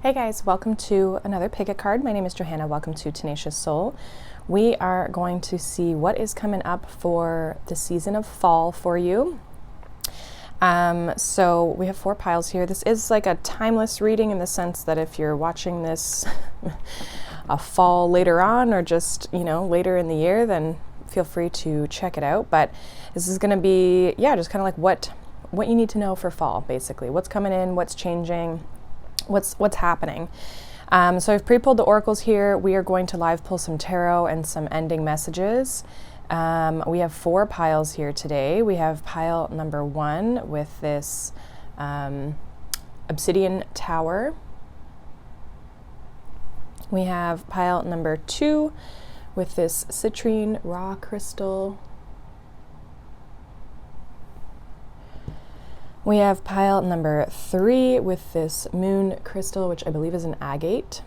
Hey guys, welcome to another pick a card. My name is Johanna. Welcome to Tenacious Soul. We are going to see what is coming up for the season of fall for you. So we have 4 piles here. This is like a timeless reading in the sense that if you're watching this a fall later on or just, later in the year, then feel free to check it out. But this is going to be, just kind of like what you need to know for fall, basically. What's coming in, what's changing, what's happening. So I've pre-pulled the oracles here. We are going to live pull some tarot and some ending messages. We have 4 piles here today. We have pile number 1 with this obsidian tower. We have pile number 2 with this citrine raw crystal. We have pile number 3 with this moon crystal, which I believe is an agate.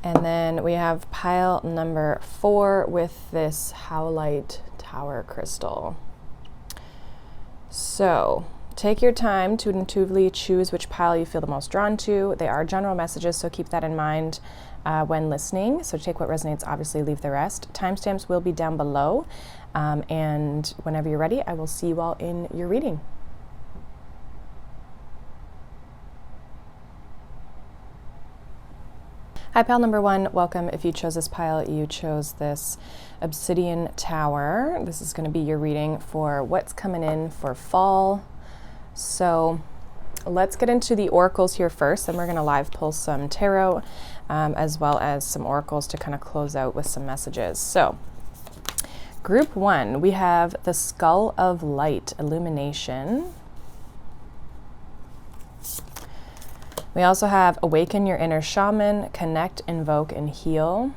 And then we have pile number 4 with this howlite tower crystal. So take your time to intuitively choose which pile you feel the most drawn to. They are general messages, so keep that in mind when listening. So take what resonates, obviously leave the rest. Timestamps will be down below. And whenever you're ready, I will see you all in your reading. Hi, pile number 1. Welcome. If you chose this pile, you chose this obsidian tower. This is going to be your reading for what's coming in for fall. So let's get into the oracles here first. Then we're going to live pull some tarot as well as some oracles to kind of close out with some messages. So Group 1, we have the Skull of Light, Illumination. We also have Awaken Your Inner Shaman, Connect, Invoke, and Heal.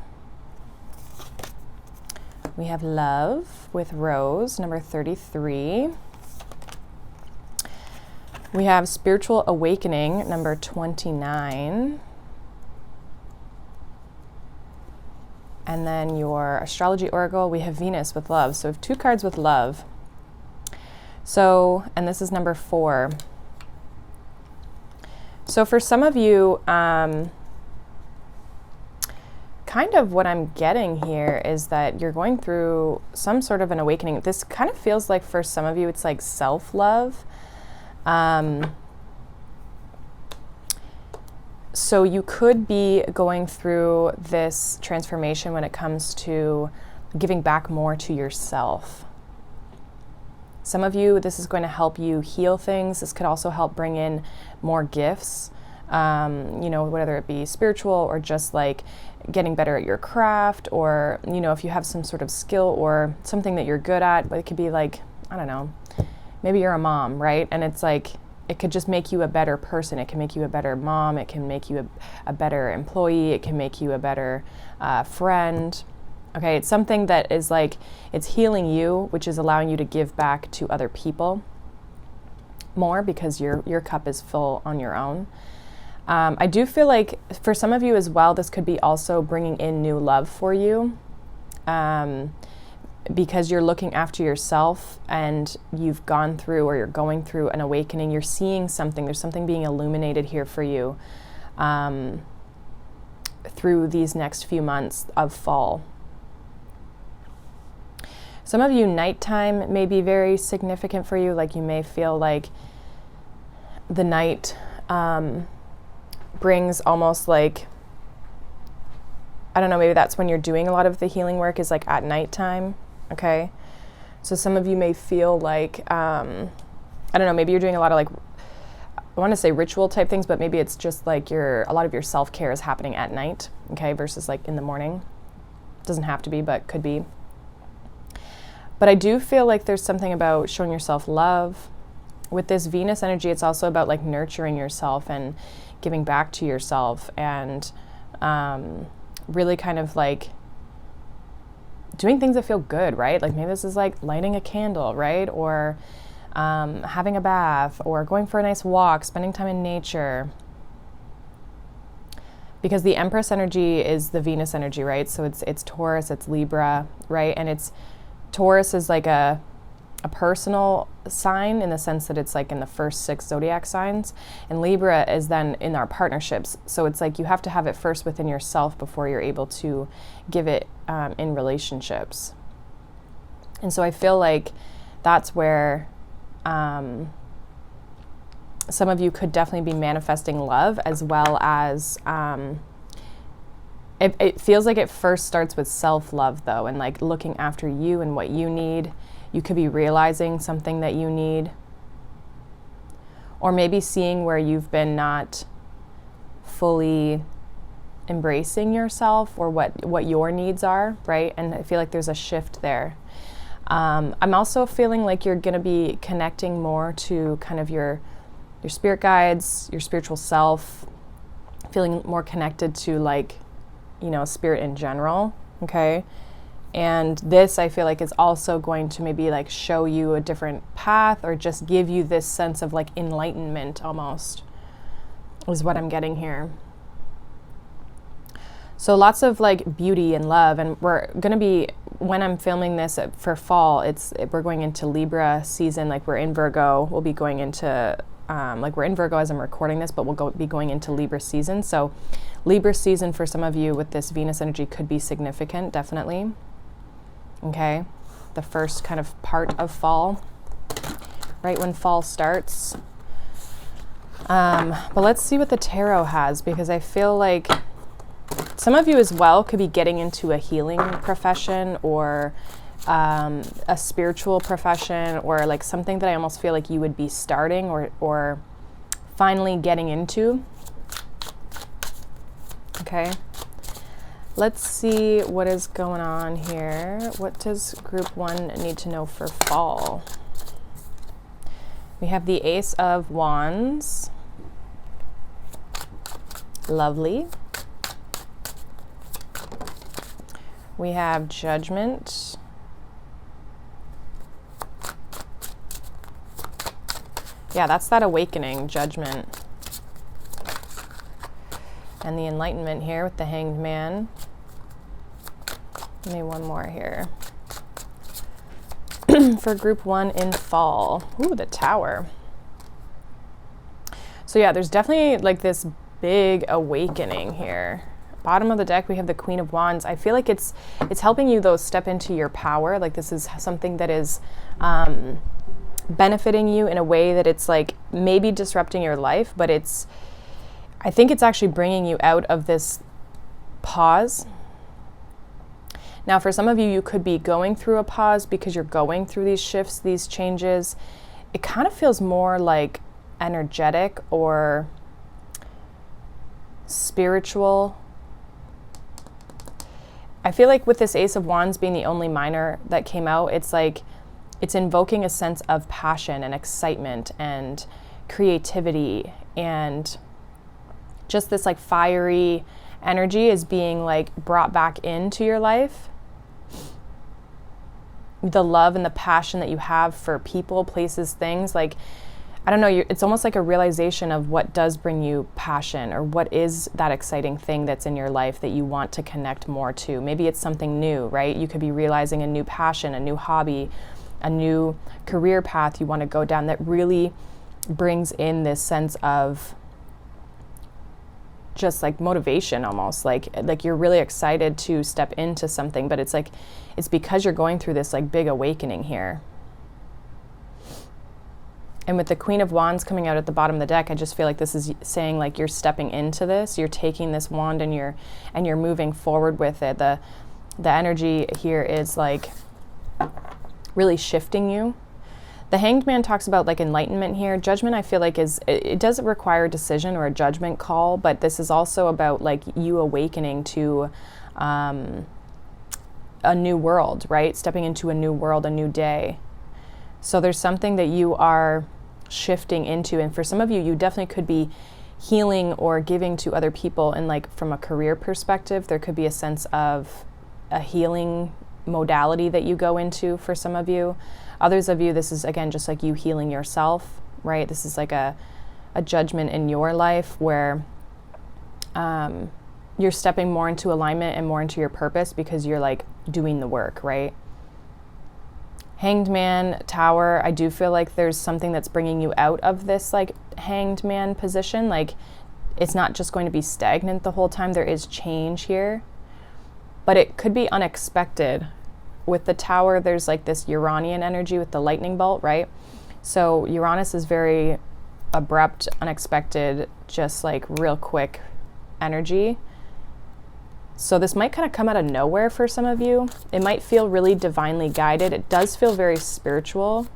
We have Love with Rose, number 33. We have Spiritual Awakening, number 29. And then your astrology oracle, we have Venus with Love. So we have 2 cards with love. So, and this is number 4. So for some of you, kind of what I'm getting here is that you're going through some sort of an awakening. This kind of feels like for some of you, it's like self-love. So you could be going through this transformation when it comes to giving back more to yourself. Some of you, this is going to help you heal things. This could also help bring in more gifts, whether it be spiritual or just like getting better at your craft, or, if you have some sort of skill or something that you're good at. But it could be like, I don't know, maybe you're a mom, right? And it's like, it could just make you a better person. It can make you a better mom. It can make you a better employee. It can make you a better friend. Okay, it's something that is like, it's healing you, which is allowing you to give back to other people more because your cup is full on your own. I do feel like for some of you as well, this could be also bringing in new love for you. Because you're looking after yourself and you've gone through or you're going through an awakening, you're seeing something, there's something being illuminated here for you through these next few months of fall. Some of you, nighttime may be very significant for you, like you may feel like the night brings almost like, I don't know, maybe that's when you're doing a lot of the healing work is like at nighttime. Okay, so some of you may feel like, I don't know, maybe you're doing a lot of like, I want to say ritual type things, but maybe it's just like a lot of your self-care is happening at night, okay, versus like in the morning. Doesn't have to be, but could be. But I do feel like there's something about showing yourself love. With this Venus energy, it's also about like nurturing yourself and giving back to yourself and really kind of like doing things that feel good, right? Like maybe this is like lighting a candle, right? Or having a bath, or going for a nice walk, spending time in nature. Because the Empress energy is the Venus energy, right? So it's Taurus, it's Libra, right? And Taurus is like a personal sign in the sense that it's like in the first 6 zodiac signs, and Libra is then in our partnerships. So it's like you have to have it first within yourself before you're able to give it in relationships. And so I feel like that's where some of you could definitely be manifesting love, as well as it feels like it first starts with self-love though, and like looking after you and what you need. You could be realizing something that you need, or maybe seeing where you've been not fully embracing yourself or what your needs are, right? And I feel like there's a shift there. I'm also feeling like you're going to be connecting more to kind of your spirit guides, your spiritual self, feeling more connected to like, you know, spirit in general, okay? And this, I feel like, is also going to maybe like show you a different path, or just give you this sense of like enlightenment almost, is what I'm getting here. So lots of like beauty and love, and we're going to be, when I'm filming this for fall, we're going into Libra season, like we're in Virgo. We'll be going into, like we're in Virgo as I'm recording this, but we'll be going into Libra season. So Libra season for some of you with this Venus energy could be significant, definitely. Okay, the first kind of part of fall, right when fall starts. But let's see what the tarot has, because I feel like some of you as well could be getting into a healing profession, or a spiritual profession, or like something that I almost feel like you would be starting or finally getting into. Okay. Let's see what is going on here. What does group 1 need to know for fall? We have the Ace of Wands. Lovely. We have Judgment. Yeah, that's that awakening, Judgment. And the Enlightenment here with the Hanged Man. Give me one more here. For group 1 in fall. Ooh, the Tower. So yeah, there's definitely like this big awakening here. Bottom of the deck, we have the Queen of Wands. I feel like it's helping you though step into your power. Like this is something that is benefiting you in a way that it's like maybe disrupting your life, but I think it's actually bringing you out of this pause. Now, for some of you, you could be going through a pause because you're going through these shifts, these changes. It kind of feels more like energetic or spiritual. I feel like with this Ace of Wands being the only minor that came out, it's like it's invoking a sense of passion and excitement and creativity, and just this like fiery energy is being like brought back into your life. The love and the passion that you have for people, places, things, like, I don't know, it's almost like a realization of what does bring you passion, or what is that exciting thing that's in your life that you want to connect more to. Maybe it's something new, right? You could be realizing a new passion, a new hobby, a new career path you want to go down that really brings in this sense of just like motivation, almost like you're really excited to step into something, but it's like it's because you're going through this like big awakening here. And with the Queen of Wands coming out at the bottom of the deck, I just feel like this is saying like you're stepping into this, you're taking this wand and you're moving forward with it. The energy here is like really shifting you. The Hanged Man talks about like enlightenment here. Judgment, I feel like it doesn't require a decision or a judgment call, but this is also about like you awakening to a new world, right? Stepping into a new world, a new day. So there's something that you are shifting into, and for some of you, you definitely could be healing or giving to other people, and like from a career perspective, there could be a sense of a healing modality that you go into for some of you. Others of you, this is again just like you healing yourself, right? This is like a judgment in your life where you're stepping more into alignment and more into your purpose because you're like doing the work, right? Hanged Man, Tower, I do feel like there's something that's bringing you out of this like Hanged Man position. Like it's not just going to be stagnant the whole time. There is change here, but it could be unexpected. With the Tower, there's like this Uranian energy with the lightning bolt, right? So Uranus is very abrupt, unexpected, just like real quick energy. So this might kind of come out of nowhere for some of you. It might feel really divinely guided. It does feel very spiritual.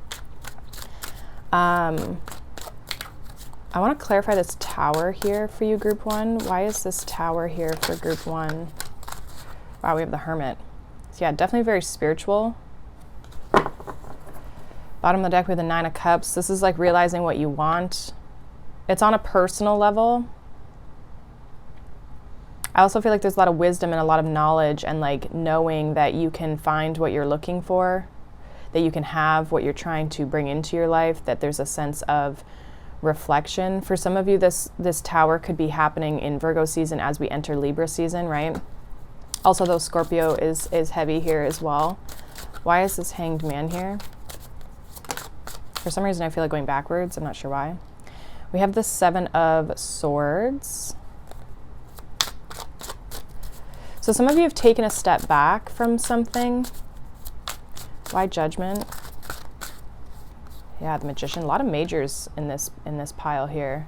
I want to clarify this Tower here for you, Group 1. Why is this Tower here for Group 1? Wow, we have the Hermit. So yeah, definitely very spiritual. Bottom of the deck, we have the Nine of Cups. This is like realizing what you want. It's on a personal level. I also feel like there's a lot of wisdom and a lot of knowledge and like knowing that you can find what you're looking for, that you can have what you're trying to bring into your life, that there's a sense of reflection. For some of you, this Tower could be happening in Virgo season as we enter Libra season, right? Also, though, Scorpio is heavy here as well. Why is this Hanged Man here? For some reason, I feel like going backwards. I'm not sure why. We have the Seven of Swords. So some of you have taken a step back from something. Why Judgment? Yeah, the Magician. A lot of majors in this pile here.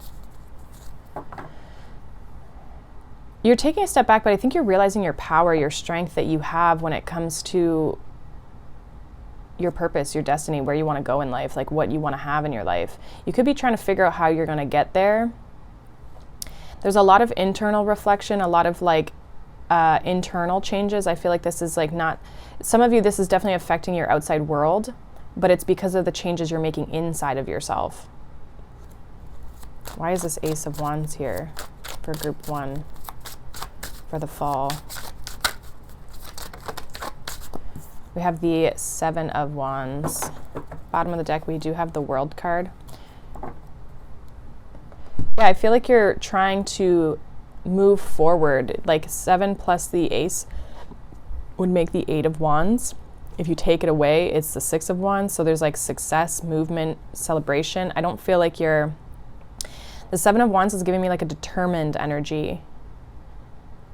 You're taking a step back, but I think you're realizing your power, your strength that you have when it comes to your purpose, your destiny, where you want to go in life, like what you want to have in your life. You could be trying to figure out how you're going to get there. There's a lot of internal reflection, a lot of like internal changes. I feel like this is like not, some of you, this is definitely affecting your outside world, but it's because of the changes you're making inside of yourself. Why is this Ace of Wands here for Group 1 for the fall? We have the Seven of Wands. Bottom of the deck, we do have the World card. Yeah, I feel like you're trying to move forward. Like 7 plus the Ace would make the 8 of Wands. If you take it away, it's the 6 of Wands. So there's like success, movement, celebration. I don't feel like the 7 of Wands is giving me like a determined energy,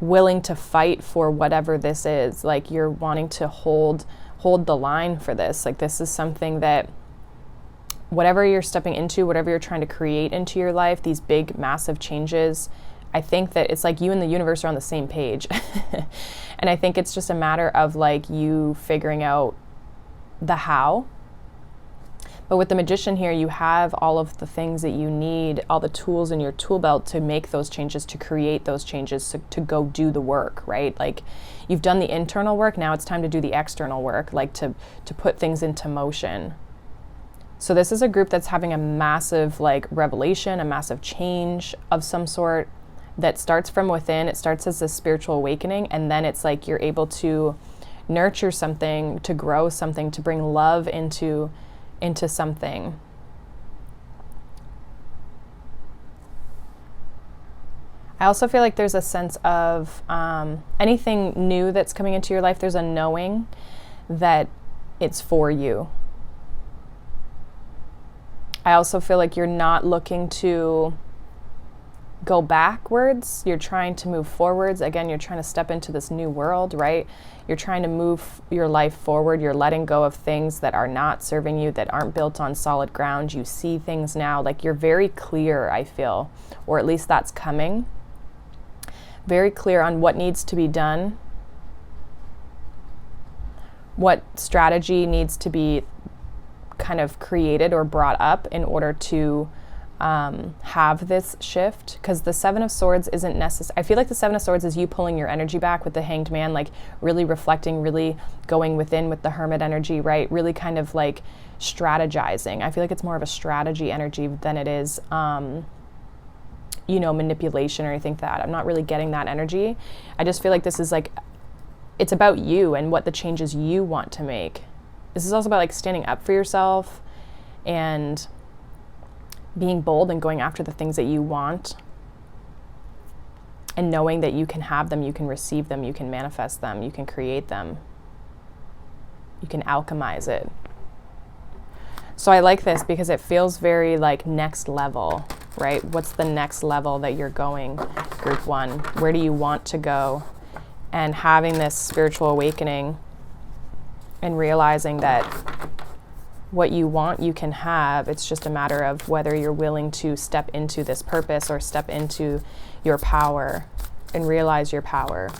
willing to fight for whatever this is. Like you're wanting to hold the line for this. Like this is something that whatever you're stepping into, whatever you're trying to create into your life, these big, massive changes, I think that it's like you and the universe are on the same page. And I think it's just a matter of like you figuring out the how. But with the Magician here, you have all of the things that you need, all the tools in your tool belt to make those changes, to create those changes, to go do the work, right? Like you've done the internal work, now it's time to do the external work, like to put things into motion. So this is a group that's having a massive like revelation, a massive change of some sort that starts from within. It starts as a spiritual awakening, and then it's like you're able to nurture something, to grow something, to bring love into something. I also feel like there's a sense of anything new that's coming into your life, there's a knowing that it's for you. I also feel like you're not looking to go backwards. You're trying to move forwards. Again, you're trying to step into this new world, right? You're trying to move your life forward. You're letting go of things that are not serving you, that aren't built on solid ground. You see things now, like you're very clear, I feel, or at least that's coming. Very clear on what needs to be done, what strategy needs to be kind of created or brought up in order to have this shift. Because the Seven of Swords isn't necessary. I feel like the Seven of Swords is you pulling your energy back with the Hanged Man, like really reflecting, really going within with the Hermit energy, right? Really kind of like strategizing. I feel like it's more of a strategy energy than it is, manipulation or anything like that. I'm not really getting that energy. I just feel like this is like, it's about you and what the changes you want to make. This is also about like standing up for yourself and being bold and going after the things that you want, and knowing that you can have them, you can receive them, you can manifest them, you can create them, you can alchemize it. So I like this because it feels very like next level, right? What's the next level that you're going, group 1? Where do you want to go? And having this spiritual awakening and realizing that what you want, you can have. It's just a matter of whether you're willing to step into this purpose or step into your power and realize your power.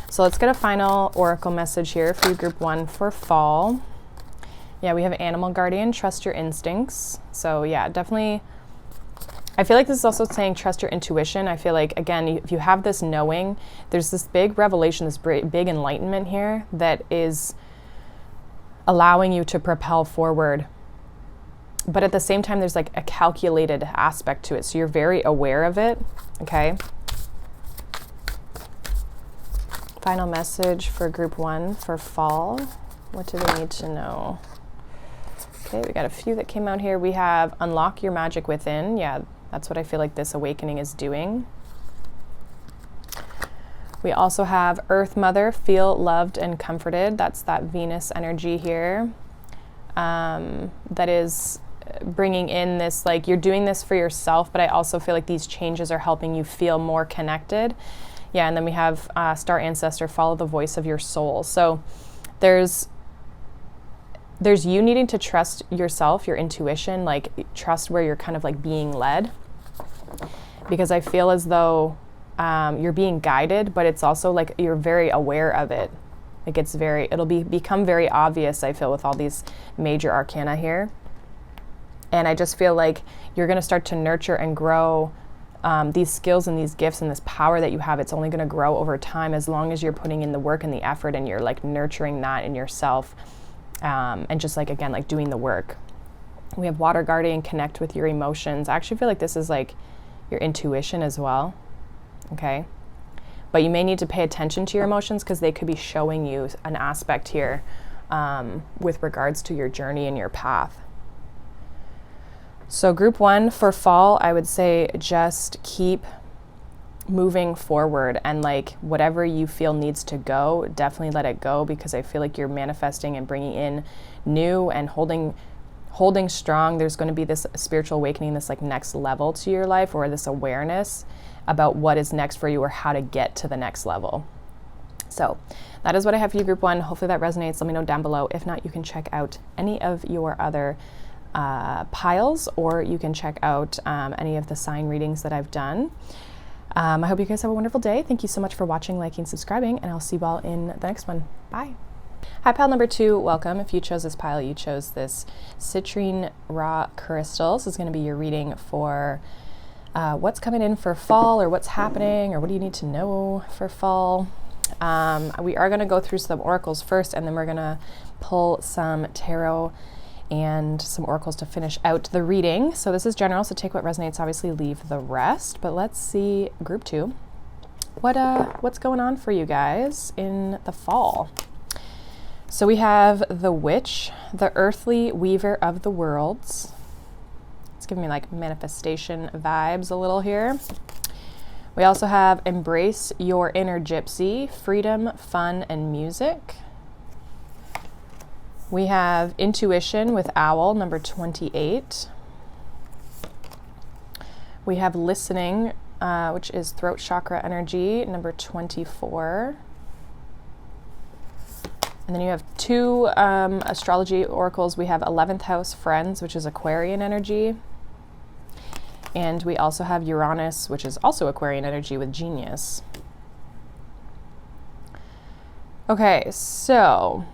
So let's get a final oracle message here for you, group 1, for fall. Yeah, we have animal guardian, trust your instincts. So yeah, definitely, I feel like this is also saying trust your intuition. I feel like, again, if you have this knowing, there's this big revelation, this big enlightenment here that is allowing you to propel forward. But at the same time, there's like a calculated aspect to it. So you're very aware of it, okay? Final message for group 1 for fall. What do they need to know? Okay, we got a few that came out here. We have unlock your magic within. Yeah, that's what I feel like this awakening is doing. We also have Earth Mother, feel loved and comforted. That's that Venus energy here. That is bringing in this, like, you're doing this for yourself, but I also feel like these changes are helping you feel more connected. Yeah, and then we have Star Ancestor, follow the voice of your soul. So there's you needing to trust yourself, your intuition, like trust where you're kind of like being led. Because I feel as though you're being guided, but it's also like you're very aware of it. Like it'll become very obvious, I feel, with all these major arcana here. And I just feel like you're going to start to nurture and grow these skills and these gifts and this power that you have. It's only going to grow over time as long as you're putting in the work and the effort and you're like nurturing that in yourself. And just like, again, like doing the work. We have Water Guardian, connect with your emotions. I actually feel like this is like your intuition as well. Okay. But you may need to pay attention to your emotions because they could be showing you an aspect here with regards to your journey and your path. So group 1 for fall, I would say just keep moving forward, and like whatever you feel needs to go, definitely let it go, because I feel like you're manifesting and bringing in new and holding strong. There's going to be this spiritual awakening, this like next level to your life, or this awareness about what is next for you or how to get to the next level. So that is what I have for you, group 1. Hopefully that resonates. Let me know down below. If not, you can check out any of your other piles, or you can check out any of the sign readings that I've done. I hope you guys have a wonderful day. Thank you so much for watching, liking, subscribing, and I'll see you all in the next one. Bye. Hi, pile number 2. Welcome. If you chose this pile, you chose this citrine raw crystal. This is going to be your reading for what's coming in for fall, or what's happening, or what do you need to know for fall. We are going to go through some oracles first, and then we're going to pull some tarot and some oracles to finish out the reading. So this is general, so take what resonates, obviously leave the rest. But let's see, group 2, what's going on for you guys in the fall. So we have the Witch, the earthly weaver of the worlds. It's giving me like manifestation vibes a little here. We also have embrace your inner gypsy, freedom, fun, and music. We have intuition with owl, number 28. We have listening, which is throat chakra energy, number 24. And then you have 2 astrology oracles. We have 11th house friends, which is Aquarian energy. And we also have Uranus, which is also Aquarian energy, with genius. Okay, so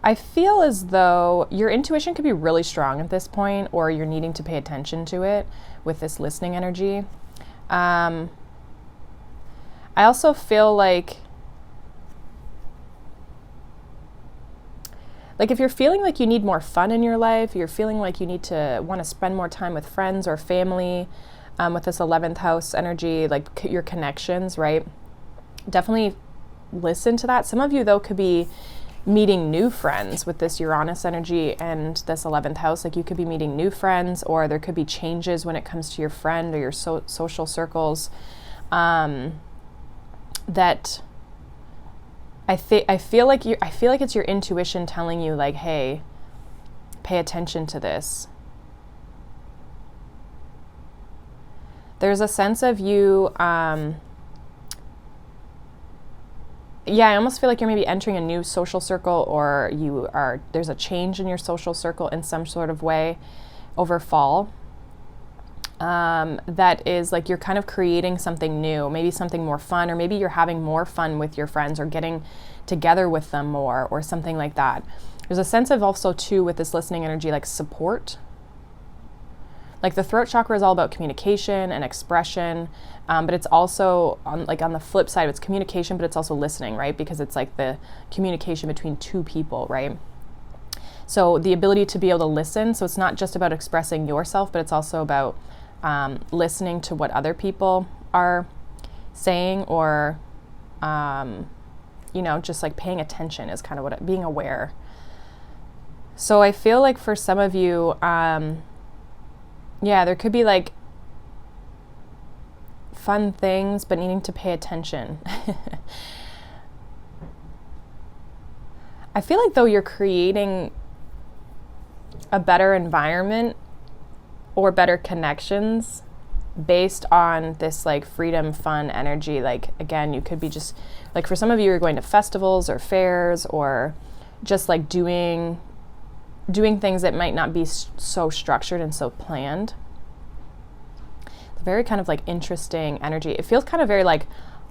I feel as though your intuition could be really strong at this point, or you're needing to pay attention to it with this listening energy. I also feel like if you're feeling like you need more fun in your life, you're feeling like you need to want to spend more time with friends or family, with this 11th house energy, like your connections, right? Definitely listen to that. Some of you, though, could be meeting new friends with this Uranus energy and this 11th house. Like you could be meeting new friends, or there could be changes when it comes to your friend or your social circles, that I feel like it's your intuition telling you like, hey, pay attention to this. There's a sense of you, I almost feel like you're maybe entering a new social circle, or there's a change in your social circle in some sort of way over fall. That is like you're kind of creating something new, maybe something more fun, or maybe you're having more fun with your friends or getting together with them more or something like that. There's a sense of also too with this listening energy, like support. Like the throat chakra is all about communication and expression, but it's also on the flip side, it's communication, but it's also listening, right? Because it's like the communication between two people, right? So the ability to be able to listen. So it's not just about expressing yourself, but it's also about listening to what other people are saying, or, just like paying attention is kind of being aware. So I feel like for some of you, there could be like fun things, but needing to pay attention. I feel like though you're creating a better environment or better connections based on this like freedom, fun energy. Like again, you could be just like, for some of you, you're going to festivals or fairs, or just like doing things that might not be so structured and so planned. Very kind of like interesting energy. It feels kind of very like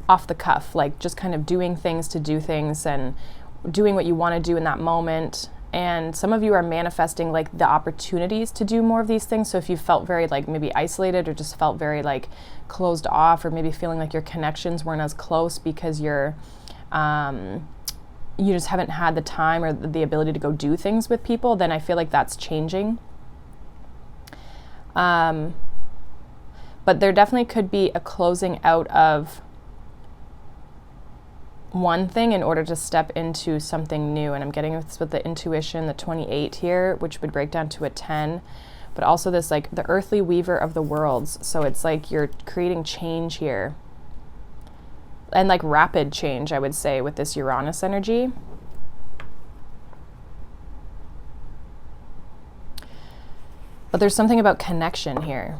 off the cuff, like just kind of doing things to do things and doing what you want to do in that moment. And some of you are manifesting like the opportunities to do more of these things. So if you felt very like maybe isolated, or just felt very like closed off, or maybe feeling like your connections weren't as close because you just haven't had the time or the ability to go do things with people, then I feel like that's changing. But there definitely could be a closing out of one thing in order to step into something new. And I'm getting this with the intuition, the 28 here, which would break down to a 10, but also this like the earthly weaver of the worlds. So it's like you're creating change here, and like rapid change, I would say, with this Uranus energy. But there's something about connection here.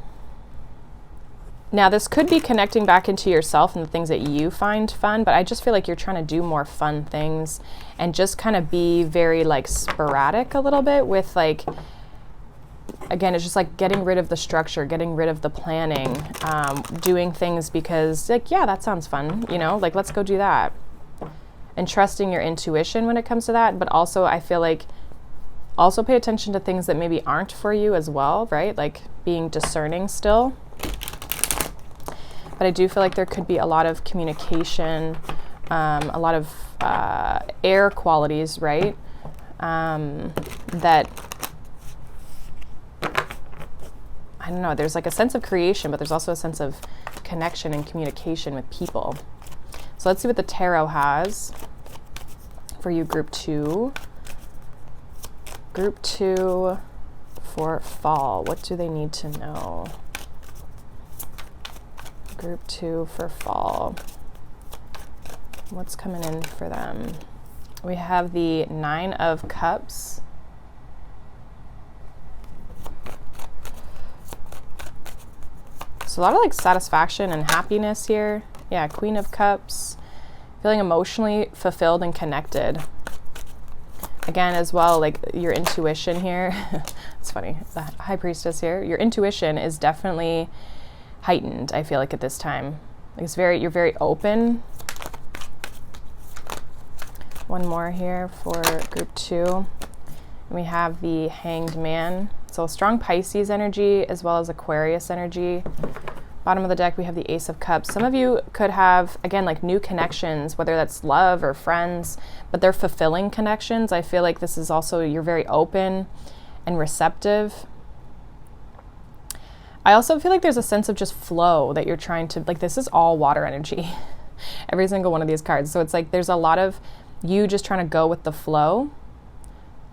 Now, this could be connecting back into yourself and the things that you find fun, but I just feel like you're trying to do more fun things and just kind of be very like sporadic a little bit with like, again, it's just like getting rid of the structure, getting rid of the planning, doing things because like, yeah, that sounds fun, like let's go do that. And trusting your intuition when it comes to that, but also I feel like also pay attention to things that maybe aren't for you as well, right? Like being discerning still. But I do feel like there could be a lot of communication, a lot of air qualities, right? That, I don't know, there's like a sense of creation, but there's also a sense of connection and communication with people. So let's see what the tarot has for you, group 2. Group 2 for fall. What do they need to know? Group 2 for fall. What's coming in for them? We have the 9 of Cups. So a lot of like satisfaction and happiness here. Yeah, Queen of Cups. Feeling emotionally fulfilled and connected. Again, as well, like your intuition here. It's funny, the High Priestess here. Your intuition is definitely heightened, I feel like, at this time. Like you're very open. One more here for group 2. And we have the Hanged Man. So strong Pisces energy as well as Aquarius energy. Bottom of the deck, we have the Ace of Cups. Some of you could have, again, like new connections, whether that's love or friends, but they're fulfilling connections. I feel like this is also, you're very open and receptive. I also feel like there's a sense of just flow that you're trying to, like this is all water energy, every single one of these cards. So it's like there's a lot of you just trying to go with the flow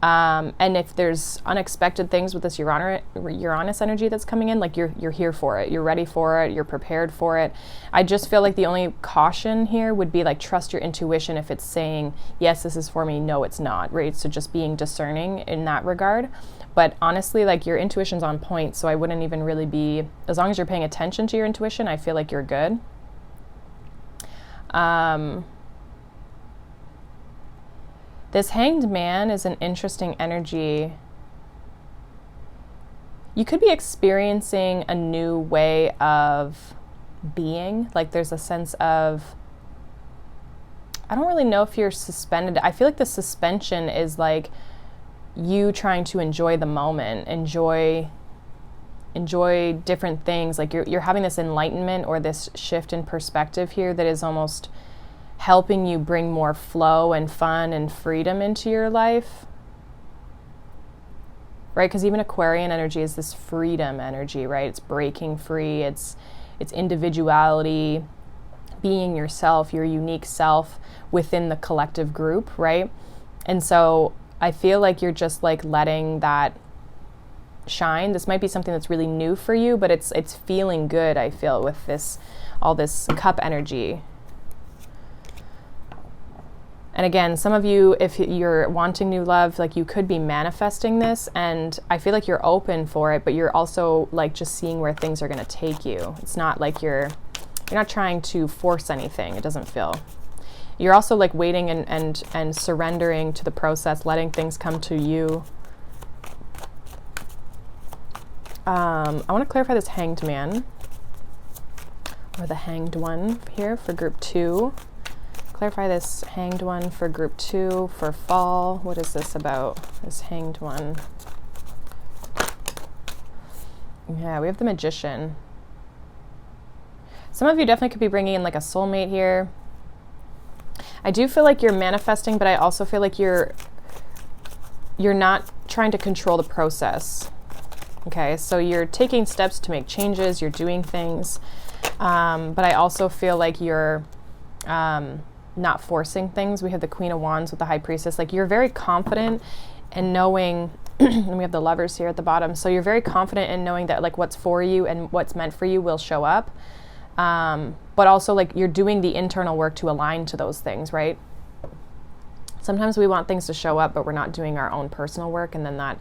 And if there's unexpected things with this Uranus energy that's coming in, like you're here for it, you're ready for it, you're prepared for it. I just feel like the only caution here would be like trust your intuition if it's saying, yes, this is for me, no, it's not, right? So just being discerning in that regard. But honestly, like your intuition's on point, so I wouldn't even really be, as long as you're paying attention to your intuition, I feel like you're good. This Hanged Man is an interesting energy. You could be experiencing a new way of being. Like there's a sense of, I don't really know if you're suspended. I feel like the suspension is like you trying to enjoy the moment, enjoy different things. Like you're having this enlightenment or this shift in perspective here that is almost helping you bring more flow and fun and freedom into your life, right? Because even Aquarian energy is this freedom energy, right? It's breaking free, it's individuality, being yourself, your unique self within the collective group, right? And so I feel like you're just like letting that shine. This might be something that's really new for you, but it's feeling good, I feel, with this, all this cup energy. And again, some of you, if you're wanting new love, like you could be manifesting this, and I feel like you're open for it, but you're also like just seeing where things are going to take you. It's not like you're not trying to force anything. It doesn't feel. You're also like waiting and surrendering to the process, letting things come to you. I want to clarify this Hanged Man, or the Hanged One here for group 2. Clarify this Hanged One for group 2 for fall. What is this about, this Hanged One? Yeah, we have the Magician. Some of you definitely could be bringing in like a soulmate here. I do feel like you're manifesting, but I also feel like you're not trying to control the process. Okay, so you're taking steps to make changes, you're doing things, but I also feel like you're not forcing things. We have the Queen of Wands with the High Priestess. Like you're very confident in knowing, and we have the Lovers here at the bottom. So you're very confident in knowing that like what's for you and what's meant for you will show up. But also like you're doing the internal work to align to those things, right? Sometimes we want things to show up, but we're not doing our own personal work. And then that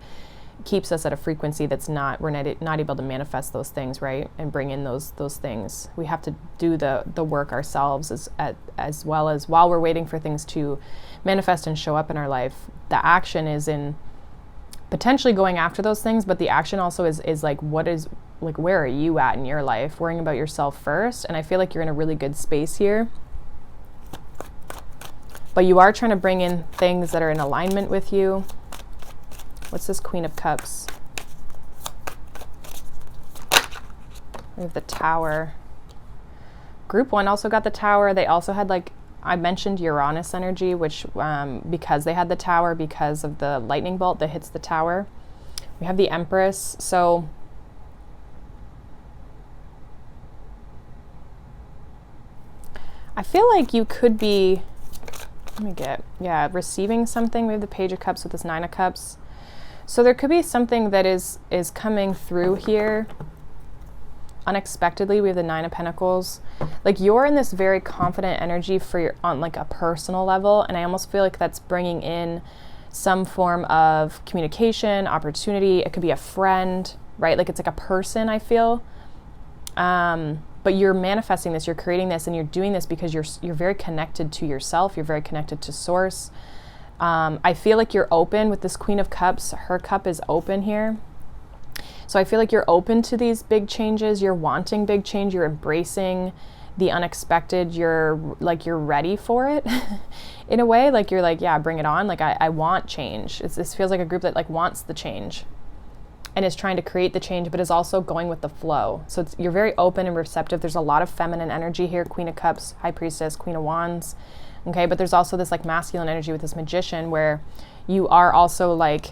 keeps us at a frequency that's we're not able to manifest those things, right? And bring in those things. We have to do the work ourselves as well as while we're waiting for things to manifest and show up in our life. The action is in potentially going after those things, but the action also is like, where are you at in your life? Worrying about yourself first. And I feel like you're in a really good space here. But you are trying to bring in things that are in alignment with you. What's this Queen of Cups? We have the Tower. Group 1 also got the Tower. They also had, like, I mentioned Uranus energy, which because they had the Tower, because of the lightning bolt that hits the Tower. We have the Empress. So I feel like you could be, receiving something. We have the Page of Cups with this 9 of Cups. So there could be something that is coming through here unexpectedly. We have the 9 of Pentacles. Like you're in this very confident energy on like a personal level, and I almost feel like that's bringing in some form of communication, opportunity. It could be a friend, right? Like it's like a person, I feel. But you're manifesting this, you're creating this, and you're doing this because you're very connected to yourself. You're very connected to Source. I feel like you're open with this Queen of Cups. Her cup is open here. So I feel like you're open to these big changes. You're wanting big change. You're embracing the unexpected. You're ready for it in a way. Like you're like, yeah, bring it on. Like I want change. This feels like a group that like wants the change and is trying to create the change, but is also going with the flow. So you're very open and receptive. There's a lot of feminine energy here. Queen of Cups, High Priestess, Queen of Wands. Okay, but there's also this like masculine energy with this Magician where you are also like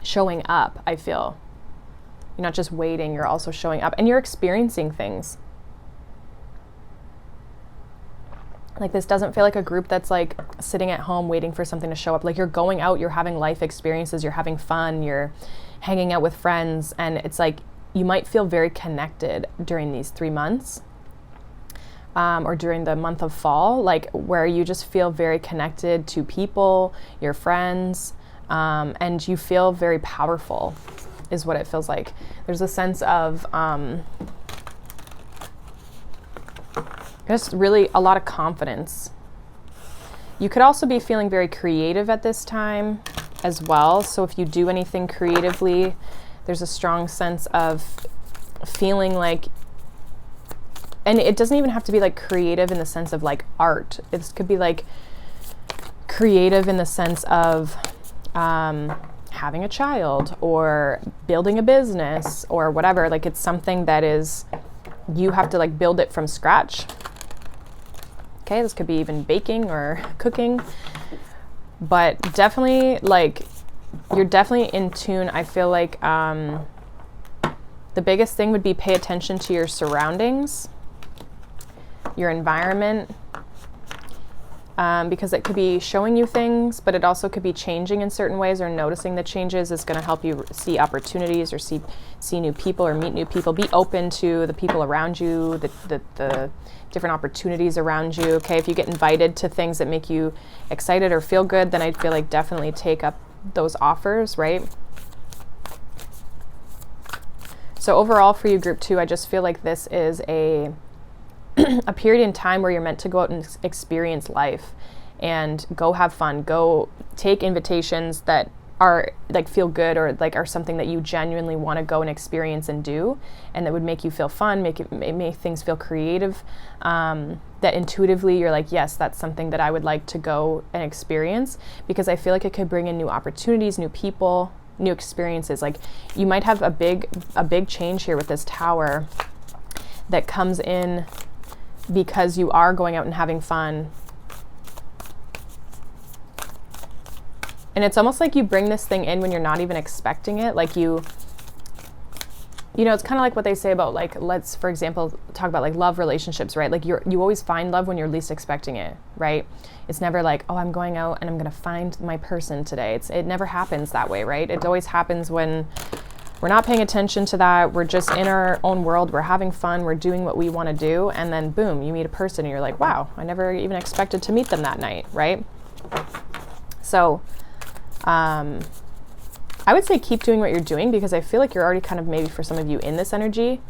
showing up, I feel. You're not just waiting, you're also showing up and you're experiencing things. Like this doesn't feel like a group that's like sitting at home waiting for something to show up. Like you're going out, you're having life experiences, you're having fun, you're hanging out with friends, and it's like you might feel very connected during these 3 months. Or during the month of fall, like where you just feel very connected to people, your friends, and you feel very powerful is what it feels like. There's a sense of just really a lot of confidence. You could also be feeling very creative at this time as well. So if you do anything creatively, there's a strong sense of feeling like, and it doesn't even have to be like creative in the sense of like art. It could be like creative in the sense of having a child or building a business or whatever. Like it's something that is, you have to like build it from scratch. Okay, this could be even baking or cooking, but definitely like you're definitely in tune. I feel like the biggest thing would be pay attention to your surroundings, your environment, because it could be showing you things, but it also could be changing in certain ways, or noticing the changes is going to help you see opportunities or see new people or meet new people. Be open to the people around you, the different opportunities around you. Okay, if you get invited to things that make you excited or feel good, then I'd feel like definitely take up those offers, right? So overall for you, group 2, I just feel like this is a period in time where you're meant to go out and experience life and go have fun, go take invitations that are like feel good or like are something that you genuinely want to go and experience and do, and that would make you feel fun, make things feel creative, that intuitively you're like, yes, that's something that I would like to go and experience, because I feel like it could bring in new opportunities, new people, new experiences. Like you might have a big change here with this Tower that comes in because you are going out and having fun. And it's almost like you bring this thing in when you're not even expecting it. Like you know, it's kind of like what they say about like, let's, for example, talk about like love relationships, right? Like you always find love when you're least expecting it, right? It's never like, oh, I'm going out and I'm going to find my person today. It never happens that way, right? It always happens when we're not paying attention to that. We're just in our own world. We're having fun. We're doing what we want to do. And then boom, you meet a person and you're like, wow, I never even expected to meet them that night, right? So I would say keep doing what you're doing, because I feel like you're already kind of maybe for some of you in this energy.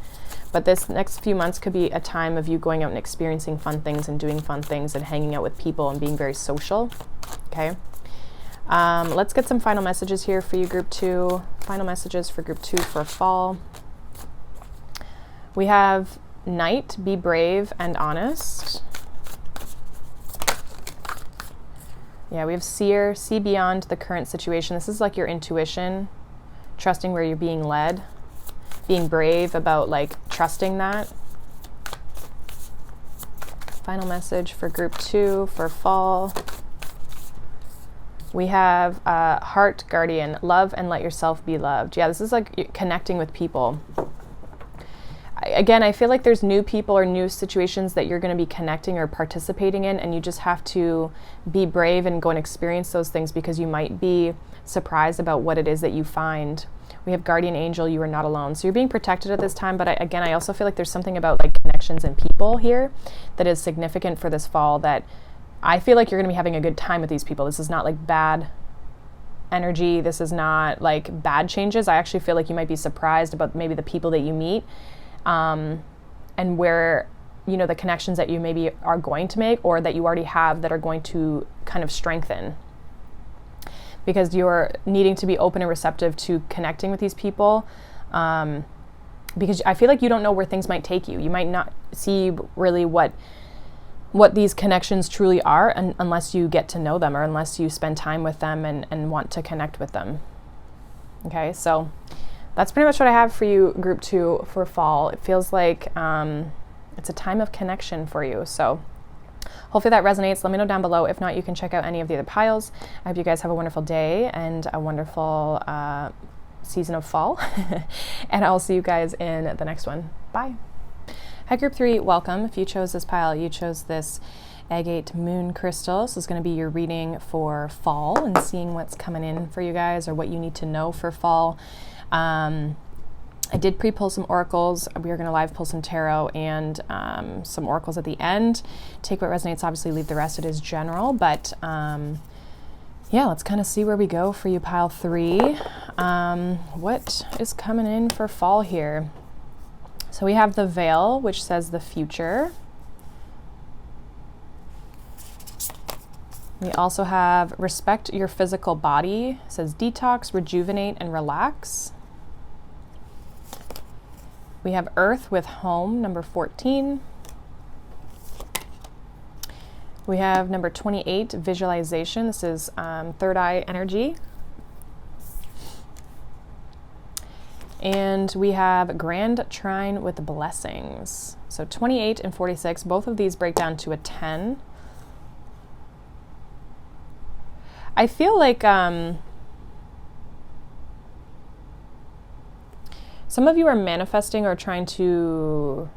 But this next few months could be a time of you going out and experiencing fun things and doing fun things and hanging out with people and being very social. Okay. Let's get some final messages here for you, group 2. Final messages for group 2 for fall. We have Knight, be brave and honest. Yeah, we have Seer, see beyond the current situation. This is like your intuition, trusting where you're being led, being brave about like trusting that. Final message for group 2 for fall. We have Heart Guardian, love and let yourself be loved. Yeah, this is like connecting with people. Again, I feel like there's new people or new situations that you're going to be connecting or participating in, and you just have to be brave and go and experience those things, because you might be surprised about what it is that you find. We have Guardian Angel, you are not alone. So you're being protected at this time, but I also feel like there's something about like connections and people here that is significant for this fall, that I feel like you're going to be having a good time with these people. This is not like bad energy. This is not like bad changes. I actually feel like you might be surprised about maybe the people that you meet, and where, you know, the connections that you maybe are going to make or that you already have that are going to kind of strengthen, because you're needing to be open and receptive to connecting with these people, because I feel like you don't know where things might take you. You might not see really what these connections truly are unless you get to know them, or unless you spend time with them and want to connect with them. Okay, so that's pretty much what I have for you, group 2 for fall. It feels like it's a time of connection for you. So hopefully that resonates. Let me know down below. If not, you can check out any of the other piles. I hope you guys have a wonderful day and a wonderful season of fall. And I'll see you guys in the next one. Bye. Hi, group 3, welcome. If you chose this pile, you chose this agate moon crystal. So it's going to be your reading for fall and seeing what's coming in for you guys or what you need to know for fall. I did pre-pull some oracles. We are going to live pull some tarot and some oracles at the end. Take what resonates, obviously leave the rest. It is general, but yeah, let's kind of see where we go for you, pile 3. What is coming in for fall here? So we have the veil, which says the future. We also have respect your physical body. It says detox, rejuvenate, and relax. We have earth with home, number 14. We have number 28, visualization. This is third eye energy. And we have grand trine with blessings. So 28 and 46, both of these break down to a 10. I feel like some of you are manifesting or trying to,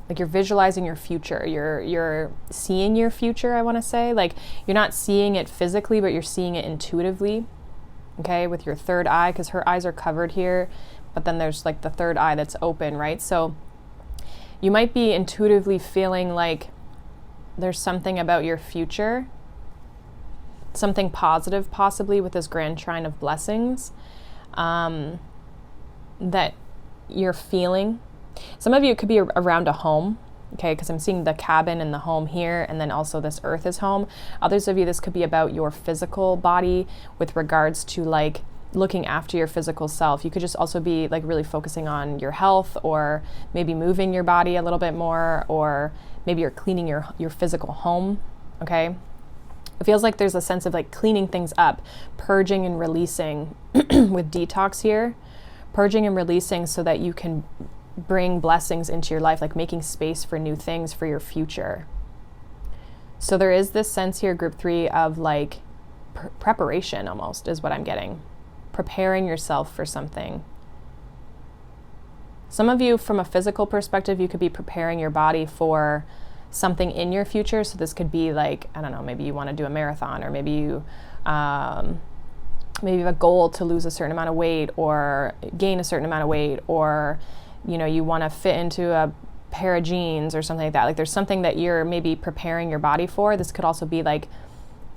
like, you're visualizing your future. You're seeing your future, I want to say. Like, you're not seeing it physically, but you're seeing it intuitively, okay, with your third eye, because her eyes are covered here, but then there's like the third eye that's open, right? So you might be intuitively feeling like there's something about your future, something positive possibly with this grand trine of blessings, that you're feeling. Some of you, it could be around a home, okay, because I'm seeing the cabin and the home here, and then also this earth is home. Others of you, this could be about your physical body with regards to like looking after your physical self. You could just also be like really focusing on your health, or maybe moving your body a little bit more, or maybe you're cleaning your physical home, okay? It feels like there's a sense of like cleaning things up, purging and releasing with detox here, purging and releasing so that you can bring blessings into your life, like making space for new things for your future. So there is this sense here, group 3, of like preparation almost is what I'm getting. Preparing yourself for something. Some of you, from a physical perspective, you could be preparing your body for something in your future. So this could be like, I don't know, maybe you want to do a marathon, or maybe you maybe you have a goal to lose a certain amount of weight or gain a certain amount of weight, or you know, you want to fit into a pair of jeans or something like that. Like there's something that you're maybe preparing your body for. This could also be like,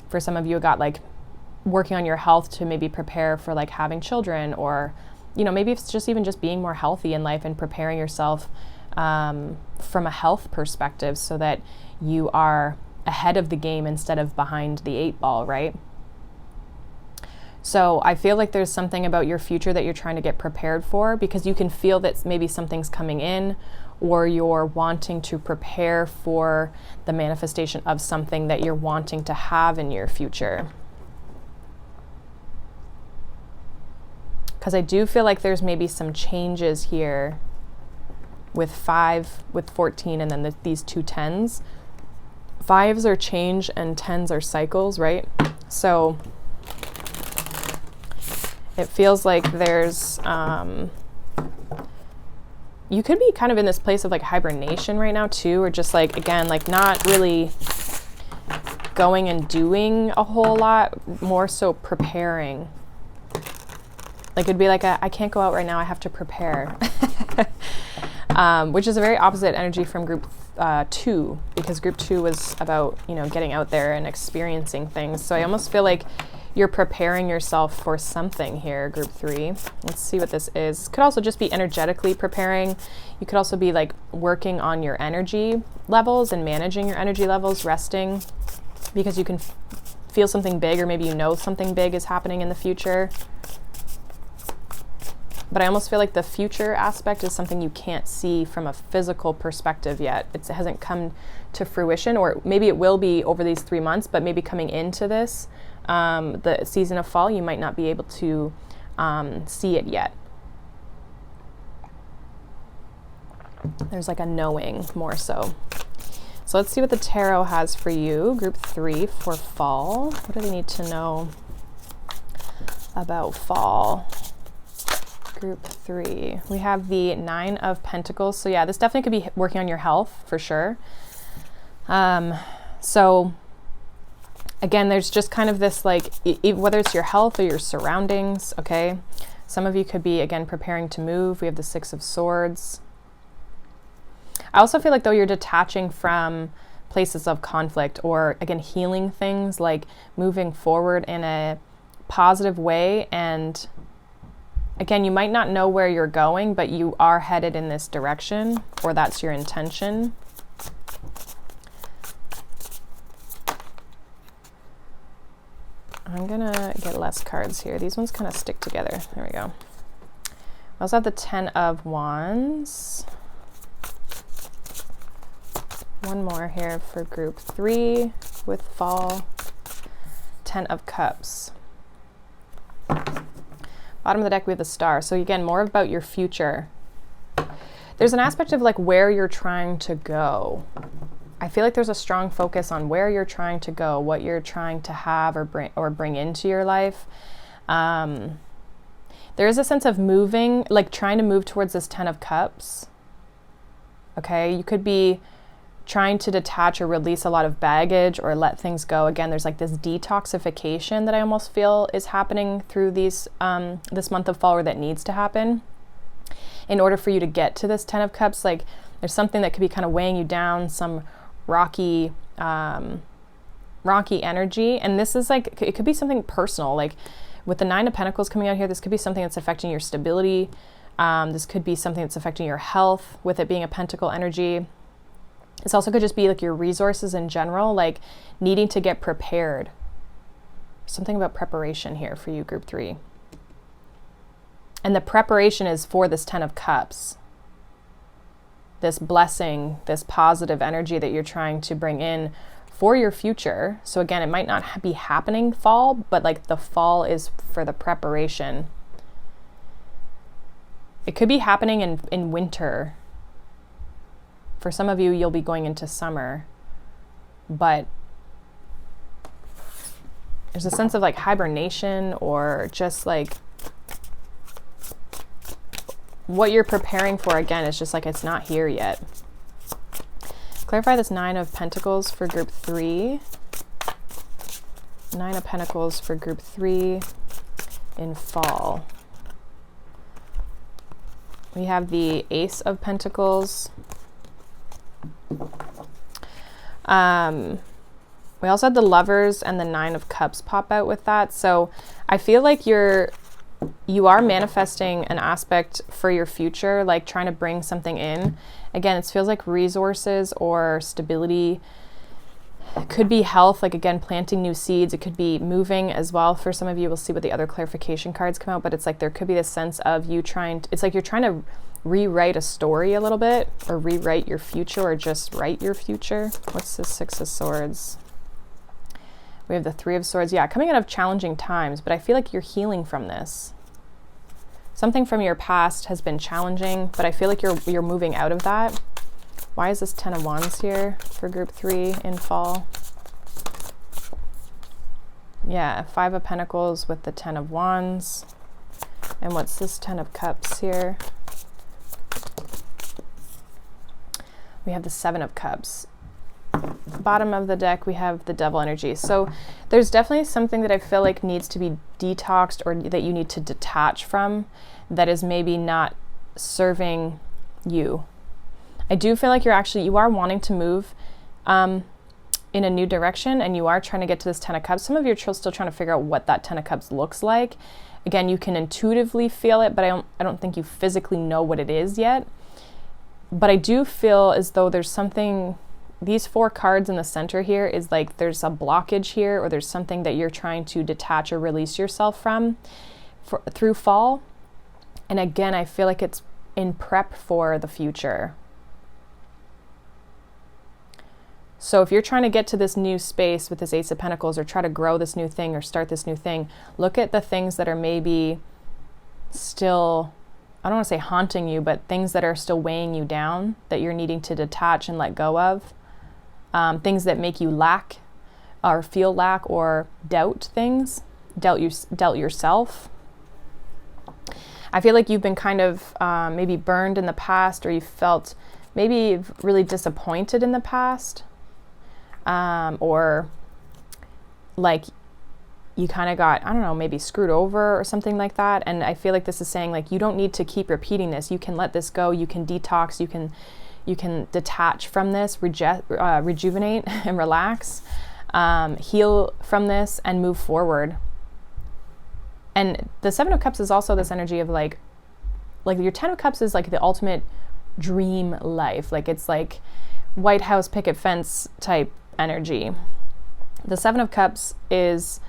for some of you, got like working on your health to maybe prepare for like having children, or you know, maybe it's just even just being more healthy in life and preparing yourself from a health perspective so that you are ahead of the game instead of behind the 8 ball, right? So I feel like there's something about your future that you're trying to get prepared for, because you can feel that maybe something's coming in, or you're wanting to prepare for the manifestation of something that you're wanting to have in your future. Because I do feel like there's maybe some changes here with 5, with 14, and then these 2 10s. 5s are change and 10s are cycles, right? So it feels like there's, you could be kind of in this place of like hibernation right now too, or just like, again, like not really going and doing a whole lot, more so preparing. Like it'd be like, I can't go out right now, I have to prepare. Which is a very opposite energy from group 2, because group 2 was about, you know, getting out there and experiencing things. So I almost feel like you're preparing yourself for something here, group 3. Let's see what this is. Could also just be energetically preparing. You could also be like working on your energy levels and managing your energy levels, resting, because you can feel something big, or maybe you know something big is happening in the future. But I almost feel like the future aspect is something you can't see from a physical perspective yet. It hasn't come to fruition, or maybe it will be over these 3 months, but maybe coming into this, the season of fall, you might not be able to see it yet. There's like a knowing more so. So let's see what the tarot has for you, group 3, for fall. What do they need to know about fall? Group 3. We have the 9 of Pentacles. So yeah, this definitely could be working on your health for sure. So again, there's just kind of this like, whether it's your health or your surroundings, okay? Some of you could be, again, preparing to move. We have the Six of Swords. I also feel like though you're detaching from places of conflict, or again, healing things, like moving forward in a positive way. And again, you might not know where you're going, but you are headed in this direction, or that's your intention. I'm gonna get less cards here. These ones kind of stick together. There we go. I also have the Ten of Wands. One more here for group 3 with fall. 10 of Cups. Bottom of the deck, we have the Star. So again, more about your future. There's an aspect of like where you're trying to go. I feel like there's a strong focus on where you're trying to go, what you're trying to have or bring into your life. There is a sense of moving, like trying to move towards this 10 of Cups. Okay, you could be trying to detach or release a lot of baggage or let things go. Again, there's like this detoxification that I almost feel is happening through these this month of fall, or that needs to happen in order for you to get to this 10 of Cups. Like there's something that could be kind of weighing you down, some rocky energy. And this is like, it could be something personal, like with the 9 of Pentacles coming out here. This could be something that's affecting your stability. This could be something that's affecting your health, with it being a Pentacle energy. This also could just be like your resources in general, like needing to get prepared. Something about preparation here for you, group 3. And the preparation is for this 10 of Cups. This blessing, this positive energy that you're trying to bring in for your future. So again, it might not be happening fall, but like the fall is for the preparation. It could be happening in winter. For some of you, you'll be going into summer, but there's a sense of like hibernation, or just like what you're preparing for. Again, it's just like it's not here yet. Clarify this 9 of Pentacles for group 3. 9 of Pentacles for group 3 in fall. We have the Ace of Pentacles. We also had the Lovers and the 9 of Cups pop out with that. So I feel like you are manifesting an aspect for your future, like trying to bring something in. Again, it feels like resources or stability. It could be health, like again, planting new seeds. It could be moving as well. For some of you, we'll see what the other clarification cards come out, but it's like there could be this sense of you trying to, it's like you're trying to rewrite a story a little bit, or rewrite your future, or just write your future. What's the 6 of Swords? We have the 3 of Swords. Yeah, coming out of challenging times, but I feel like you're healing from this. Something from your past has been challenging, but I feel like you're moving out of that. Why is this 10 of Wands here for group 3 in fall? Yeah, 5 of Pentacles with the 10 of Wands. And what's this 10 of Cups here? We have the 7 of Cups. Bottom of the deck, we have the Devil energy. So there's definitely something that I feel like needs to be detoxed, or that you need to detach from, that is maybe not serving you. I do feel like you are wanting to move in a new direction, and you are trying to get to this 10 of Cups. Some of you are still trying to figure out what that 10 of Cups looks like. Again, you can intuitively feel it, but I don't think you physically know what it is yet. But I do feel as though there's something, these 4 cards in the center here is like there's a blockage here, or there's something that you're trying to detach or release yourself from through fall. And again, I feel like it's in prep for the future. So if you're trying to get to this new space with this Ace of Pentacles, or try to grow this new thing, or start this new thing, look at the things that are maybe still, I don't want to say haunting you, but things that are still weighing you down, that you're needing to detach and let go of. Things that make you lack, or feel lack, or doubt things, doubt yourself. I feel like you've been kind of maybe burned in the past, or you felt maybe really disappointed in the past. or like you kind of got, I don't know, maybe screwed over or something like that. And I feel like this is saying like, you don't need to keep repeating this. You can let this go. You can detox. You can detach from this, rejuvenate and relax, heal from this and move forward. And the Seven of Cups is also this energy of like your Ten of Cups is like the ultimate dream life. Like it's like White House picket fence type energy. The Seven of Cups is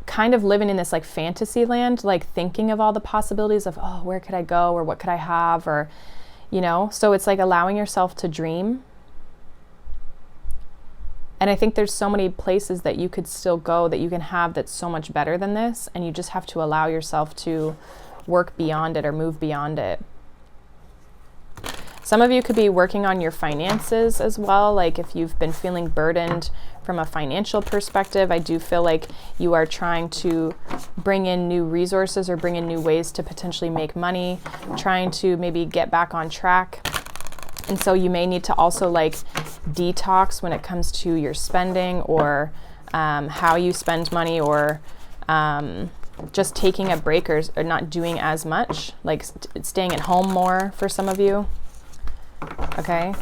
kind of living in this like fantasy land, like thinking of all the possibilities of, oh, where could I go, or what could I have, or, you know, so it's like allowing yourself to dream. And I think there's so many places that you could still go that you can have that's so much better than this, and you just have to allow yourself to work beyond it or move beyond it. Some of you could be working on your finances as well. Like if you've been feeling burdened from a financial perspective, I do feel like you are trying to bring in new resources or bring in new ways to potentially make money, trying to maybe get back on track. And so you may need to also like detox when it comes to your spending, or how you spend money, or just taking a break, or not doing as much, like staying at home more for some of you. Okay.